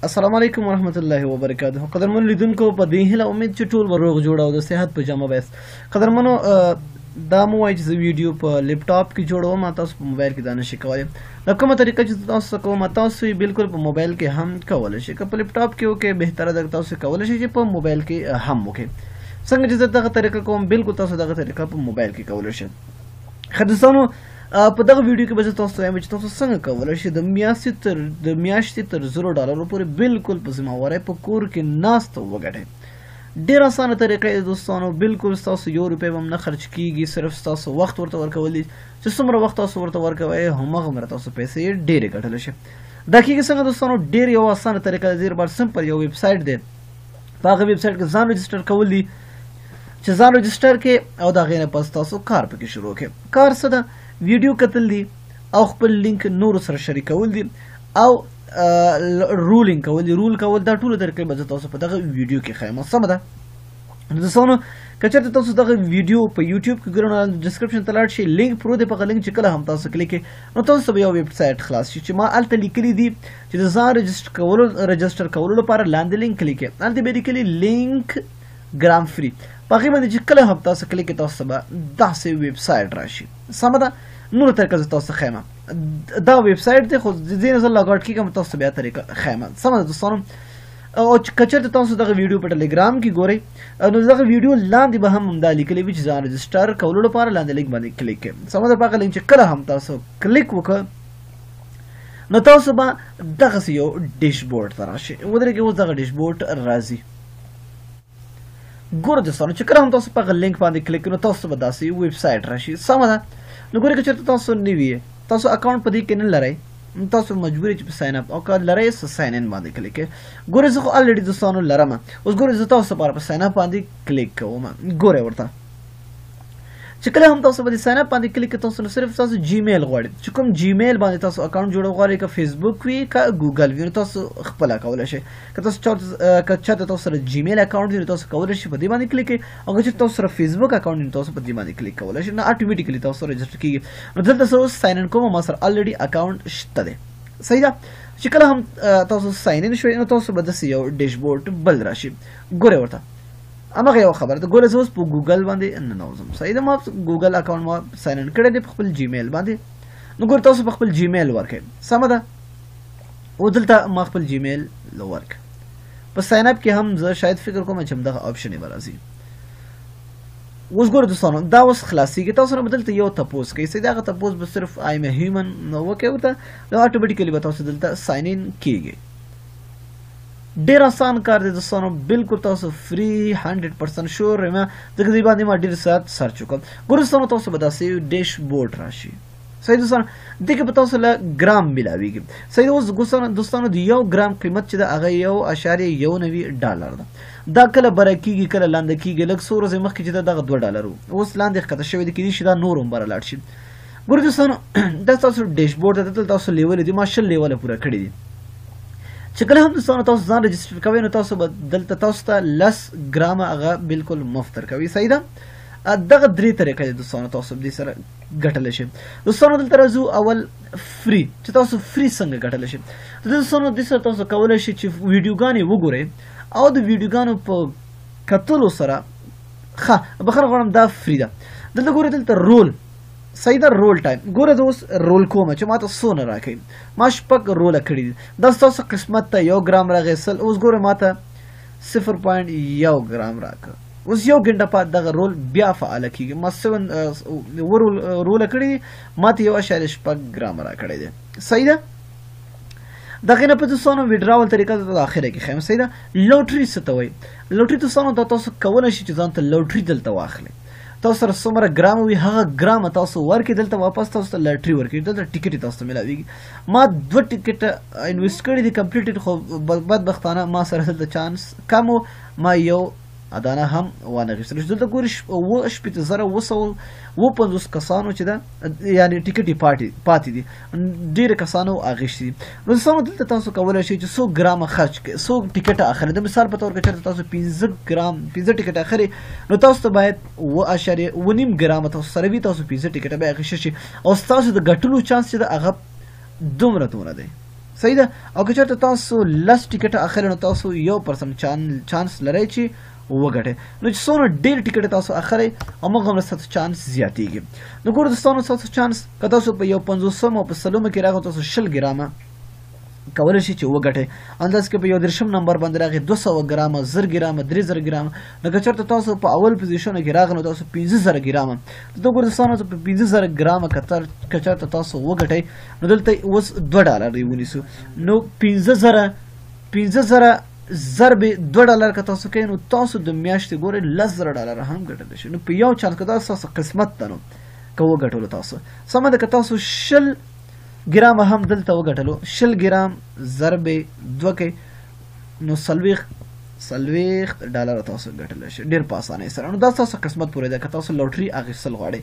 السلام علیکم ورحمۃ اللہ وبرکاتہ. قدرمن لیدونکو په دې هیله امید چې ټول به روغ جوړ او د صحت په جامه بیاست. قدرمنو دا مو وایي چې زه ویډیو په لیپټاپ کې جوړوم، تاسو په موبایل کې دا نشئ کولی. د کومه طریقه چې تاسو کوم تاسو بالکل په موبایل کې هم کولی شئ. که په لیپټاپ کې وکړئ بهتره ده، تاسو کولی شئ چې په موبایل کې هم وکړئ. څنګه چې زه دغه طریقه کوم بالکل تاسو دغه طریقه په موبایل کې کولی شئ. ښه دوستانو، په دغه ویډیو کې به زه تاسو وایم چې تاسو څنګه کولی شئ د میاشتې تر $0 پورې بالکل په ذمهوارۍ په کور کې ناست وګټئ. ډېره اسانه طریقه دی دوستانو، بالکل ستاسو $1 به هم نه خرچ کیږي، صرف ستاسو وخت ورته ورکول دي چې څومره وخت تاسو ورته ورکوئ هماغومره تاسو پیسې ډېرې ګټلی شئ. دا کېږي څنګه دوستانو؟ ډېر یو اسانه طریقه ده، ډېر بار سمپل یو ویب سایټ دی. په هغه ویب سایټ کې ځان رجسټر کول دي چې ځان رجسټر کې او د هغې نه پس تاسو کار پکې شروع کړئ. کار څه ده؟ ویډیو کتل دي او خپل لینک نورو سره شریکول دي او رولینګ کول دي. رول کول دا ټولو طریقې به زه تاسو په دغه ویډیو کې ښیم. سمه ده دوستانو، که چېرته تاسو دغه ویډیو په یوټیوب کې ګورئ نو ډسکرپشن ته لاړ شئ، لینک پروت دی. په هغه لینک چې کله هم تاسو کلیک کړئ نو تاسو به یو ویب سایټ خلاص شي چې ما هلته لیکلي دي چې د ځان رجسټر کولو لپاره لاندې لینک کلیک کړئ. هلته به لیکلي لینک ګرام فری. په هغې باندې چې کله هم تاسو کلیک کړئ تاسو به داسې ویب سایټ راشي. سمه ده؟ نور طریقه زه تاسو ښیم. دا ویب سایټ دی خو د دې نه زه لاګ آوټ کېږم، تاسو بیا طریقه ښیم. سمه ده دوستانو؟ او که چېرته تاسو دغه ویډیو په ټیلګرام کې ګورئ نو دغه ویډیو لاندې به هم همدا لیکلی وي چې ځان رجسټر کولو لپاره لاندې لینک باندې کلیک کړئ. سمه ده؟ په هغه لینک چې کله هم تاسو کلیک وکړه نو تاسو به دغسې یو ډیشبورډ ته راشئ. ودرېږئ، اوس دغه ډیشبورډ راځي. ګوره دوستانو، چې کله هم تاسو په هغه لینک باندې کلیک کړئ نو تاسو به داسې ویب سایټ راشي. سمه ده؟ نو ګورئ، که چېرته تاسو نوي یې، تاسو اکاونټ په دې کې نه لرئ، تاسو مجبور یې چې په ساین اپ او که لرئ ساین ان باندې کلیک کړئ. ګورئ زه خو الریډي دوستانو لرم. اوس ګورئ زه تاسو لپاره په ساین اپ باندې کلیک کوم. ګورئ ورته چې کله هم تاسو باندې ساین اپ باندې کلیک کړئ تاسو نو صرف تاسو جیمیل غواړئ. چې کوم جیمیل باندې تاسو اکاونټ جوړول غواړئ، که فیسبوک وي که ګوګل وي نو تاسو خپله کولی شئ. که چاته تاسو سره جیمیل اکاونټ وي نو تاسو کولی شئ په دې باندې کلیک کړئ، او که چېرته تاسو سره فیسبوک اکاونټ وي نو تاسو په دې باندې کلیک کولی شئ. نه اټومیټیکلي تاسو رجسټر کېږي. نو دلته زه اوس ساین ان کوم، ما سره الریډي اکاونټ شته دی. صحیح ده؟ چې کله هم تاسو ساین ان شوئ نو تاسو به داسې یو ډیشبورډ بل راشي. ګورئ ورته همغه یو خبره ده. ګورئ زه اوس په ګوګل باندې ننوځم. صحیح ده؟ ما ګوګل اکاونټ ما ساین ان کړی دی په خپل جیمیل باندې. نو ګورئ تاسو په خپل جیمیل ورکړئ. سمه ده؟ او دلته ما خپل جیمیل ورکړ. په ساین اپ کې هم زه شاید فکر کوم چې همدغه آپشن یې به راځي. اوس ګورئ دوستانو، دا اوس خلاصېږي. تاسو نه به دلته یو تپوس کوئ. صحیح ده؟ هغه تپوس به صرف آیم اے هیومن وکړئ ورته، نو اټومیټیکلي به تاسو دلته ساین ان کېږئ. ډېر آسان کار دی دوستانو، بالکل تاسو فری 100% شور یم، ځکه دې باندې ما ډېر ساعت سرچ وکړ. ګورئ دوستانو، تاسو به داسې ډیشبورډ راشي. صحیح دوستانو؟ دې کې به تاسو له ګرام میلاویږي. صحیح ده؟ اوس دوستانو د یو ګرام قیمت چې ده هغه $1.19 ده. دا کله بره کېږي کله لاندې کېږي. لږ څو ورځې مخکې چې ده دغه $2 اوس لاندې ښکته شوی دی، کېدای شي دا نور هم بره لاړ شي. ګورئ دوستانو، دا ستاسو ډیشبورډ ده، دلته تاسو لیولې دي، ما 60 لیوله پوره کړي دي. چې کله هم دوستانو تاسو ځان رجسټر کوئ نو تاسو به دلته تاسو ته 10 ګرامه هغه بالکل مفت درکوي. صحیح ده؟ دغه 3 طریقې دي دوستانو، تاسو دې سره ګټلی شئ. دوستانو دلته راځو اول فری، چې تاسو فری څنګه ګټلی شئ. دوستانو دې سره تاسو کولی شئ چې ویډیوګانې وګورئ او د ویډیوګانو په کتلو سره بخښنه غواړم دا فری ده. دلته ګورئ دلته رول. صحیح ده؟ رول ټایم. ګوره زه اوس رول کوم چې ما ته څونه راکوي. ما 6 روله کړي دي. دا ستاسو قسمت ته 1 ګرام راغی. اوس ګوره ما ته 0.1 ګرام راکړه. اوس 1 ګنټه بعد دغه رول بیا فعاله کېږي. ما 7 روله کړي دي، ما ته 1.6 ګرام راکړی دی. صحیح ده؟ دغې نه په دوستانو ویډراول طریقه د اخره کې ښیم. صحیح ده؟ لوټري څه ته وایي؟ لوټري دوستانو دا تاسو کولی شئ چې ځان ته لوټري دلته واخلئ. تاسو سره څومره ګرام وي هغه ګرامه تاسو ورکړئ، دلته واپس تاسو ته لټري ورکړي، دلته ټیکټ یې تاسو ته میلاویږي. ما 2 ټیکټه انویسټ کړي دي کمپلیټډ، خو بدبختانه ما سره دلته چانس کم و، ما یو ادانه هم وانه غوښتل. دلته ګورئ 8,950 کسانو چې ده یعنې ټیکټ یې پاتې دي، ډېرې کسانو اخیستي دي. نو دوستانو دلته تاسو کولی شئ چې 100 ګرامه خرچ کړئ، 100 ټیکټه اخلئ. د مثال په طور که چېرته تاسو 5 ټیکټه اخلئ نو تاسو ته باید 1.9 ګرامه تاسو سره وي، تاسو 5 ټیکټه به اخیستل شي او ستاسو د ګټلو چانس چې ده هغه دومره دی. صحیح ده. او که چېرته تاسو لس ټیکټه اخلئ نو تاسو 1% چانس لرئ چې وګټئ. نو چې څومره ډېر ټیکټ تاسو اخلئ هماغومره ستاسو چانس زیاتېږي. نو ګورو دوستانو ستاسو چانس که تاسو په یو 50 او په 100 کې راغی تاسو 20 ګرامه کولی شي چې وګټئ. انداز کې په یو 30 نمبر باندې راغی 200 ګرامه 1000 ګرامه 3000 ګرامه. نو که چېرته تاسو په اول پوزیشن کې راغی نو تاسو 15000 ګرامه. نو ګورو دوستانو په 15000 ګرامه که چېرته تاسو وګټئ نو دلته اوس $2 ونیسو. نو 15000 ضرب $2 که تاسو کوئ نو تاسو د میاشتې ګورئ $10,000 هم ګټلی شي. نو په یو چانس که دا ستاسو قسمت ده نو که وګټلو تاسو سمه ده. که تاسو 20 ګرامه هم دلته وګټلو 20 ګرام ضرب 2 کوئ نو $40 تاسو ګټلی شي ډېر په اسانۍ سره. نو دا ستاسو قسمت پورې ده که تاسو لوټري اخیستل غواړئ.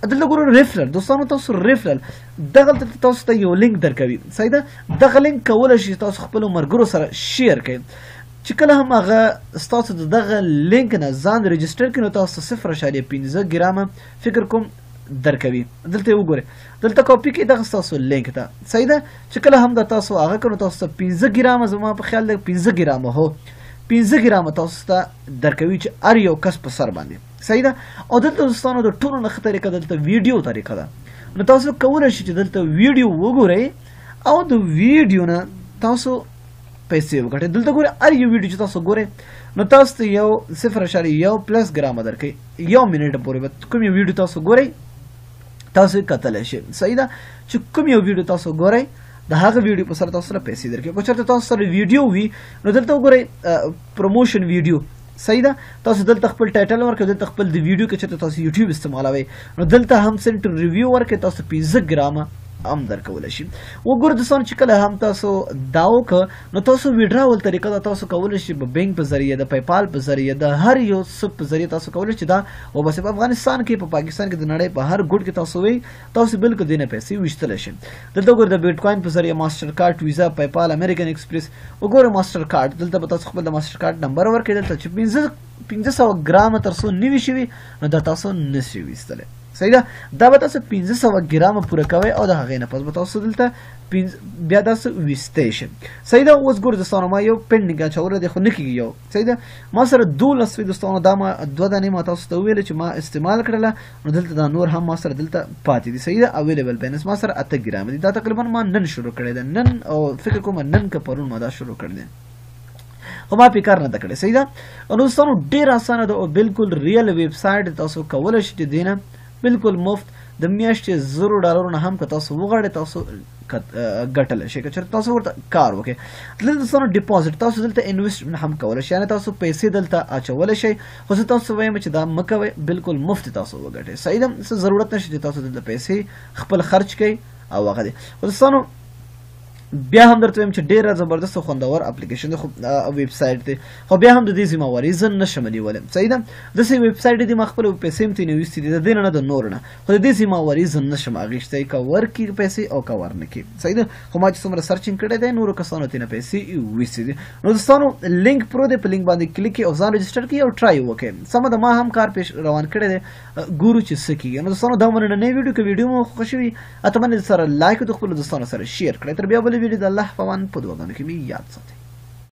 دلته ګورو ریفرل دوستانو تاسو ریفرل دغلته تاسو ته یو لینک درکوي. صحیح ده. دغه لینک کولی شي تاسو خپلو ملګرو سره شیر کړئ. چې کله هم هغه ستاسو د دغه لینک نه ځان رجسټر کړي نو تاسو 0.5 ګرامه فکر کوم درکوي. دلته وګورئ دلته کاپي کړئ دغه ستاسو لینک ته. صحیح ده. چې کله هم د تاسو هغه کړو تاسو ته 15 ګرامه زما په خیال ده 15 ګرامه هو 15 ګرامه تاسو ته درکوي چې هر یو کس په سر باندې. صحیح ده. او دلته دوستانو د ټولو نه ښه طریقه دلته ویډیو طریقه ده. نو تاسو کولی شئ چې دلته ویډیو وګورئ او د ویډیو نه تاسو پیسې وګټئ. دلته ګورئ هر یو ویډیو چې تاسو ګورئ نو تاسو ته یو 0.1 ګرامه درکوي. یو منټ پورې به کوم یو ویډیو تاسو ګورئ تاسو یې کتلی شئ. صحیح ده. چې کوم یو ویډیو تاسو ګورئ د هغه ویډیو په سره تاسو سره پیسې درکوي. که چېرته تاسو سره ویډیو وي نو دلته وګورئ پروموشن ویډیو. صحیح ده. تاسو دلته خپل ټایټل ورکړئ دلته خپل د ویډیو که چېرته تاسو یوټیوب استعمالوئ نو دلته هم سنټ ریویو ورکړئ تاسو 15 ګرامه هم درکولی شي. وګورئ دوستانو چې کله هم تاسو دا وکړه نو تاسو ویډراول طریقه ده تاسو کولی شئ په بینک په ذریعه د پیپال په ذریعه د هر یو څه په ذریعه تاسو کولی شئ دا وباسئ. په افغانستان کې په پاکستان کې د نړۍ په هر ګوټ کې تاسو وی تاسو بالکل دې نه پیسې ویشتلی شئ. دلته وګورئ د بیټ کوین په ذریعه ماسټر کارډ ویزا پیپال امریکن ایکسپریس. وګورئ ماسټر کارډ دلته به تاسو خپل د ماسټر کارډ نمبر ورکړئ. دلته چې 1500 ګرامه تر څو نوي شوي نو دا تاسو نشئ ویستلی. صحیح ده. دا به تاسو 1500 ګرامه پوره کوئ او د هغې نه پس به تاسو دلته بیا تاسو ویستی شئ. صحیح ده. اوس ګورو دوستانو ما یو پینډینګ اچولی دی خو نه کېږي یو. صحیح ده. ما سره 12 وي دوستانو دا ما 2 دانې ما تاسو ته وویلې چې ما استعمال کړله نو دلته دا نور هم ما سره دلته پاتې دي. صحیح ده. اویلیبل بیلنس ما سره 8 ګرامه دي. دا تقریبا ما نن شروع کړی ده نن او فکر کوم نن که پرون ما دا شروع کړی دی خو ما پې کار نه ده کړی. صحیح ده. نو دوستانو ډېر اسانه ده او بالکل ریل ویب سایټ تاسو کولی شئ چې دې نه بالکل مفت د میاشتې $0 نه هم که تاسو وغواړئ تاسو ګټلی شئ. که چېرته تاسو ورته کار وکړئ. دلته دوستانو ډیپازټ تاسو دلته انویسټ هم کولی شئ. یعنې تاسو پیسې دلته اچولی شئ خو زه تاسو وایم چې دا مه کوئ بالکل مفت تاسو وګټئ. صحیح ده. څه ضرورت نشته چې تاسو دلته پیسې خپل خرچ کړئ او هغه دی. خو دوستانو بیا هم درته وایم چې ډېره زبردست او خوندور اپلیکیشن دی خو ویب سایټ دی خو بیا هم د دې ذمهواري زه نشم نیولی. صحیح ده. داسې ویب سایټ دی ما خپله پیسې هم ترې ویستې دي د دې نه د نور نه خو د دې ذمهواري زه نشم اخیستی که ورکړي پیسې او که ورنه کړي. صحیح ده. خو ما چې څومره سرچینګ کړی دی نورو کسانو ترې نه پیسې ویستې دي. نو دوستانو لینک پرو دی په لینک باندې کلیک کړئ او ځان رجسټر کړئ او ټرای وکړئ. سمه ده. ما هم کار پیش روان کړی دی ګورو چې څه کېږي. نو دوستانو دا نننۍ ویډیو که ویډیو مو خوښه وي اتمنه سره لایک او د خپلو دوستانو سره شیر کړئ. تر بیا بلې ویډیو د الله په امان په دعاګانو کې مې یاد ساتئ.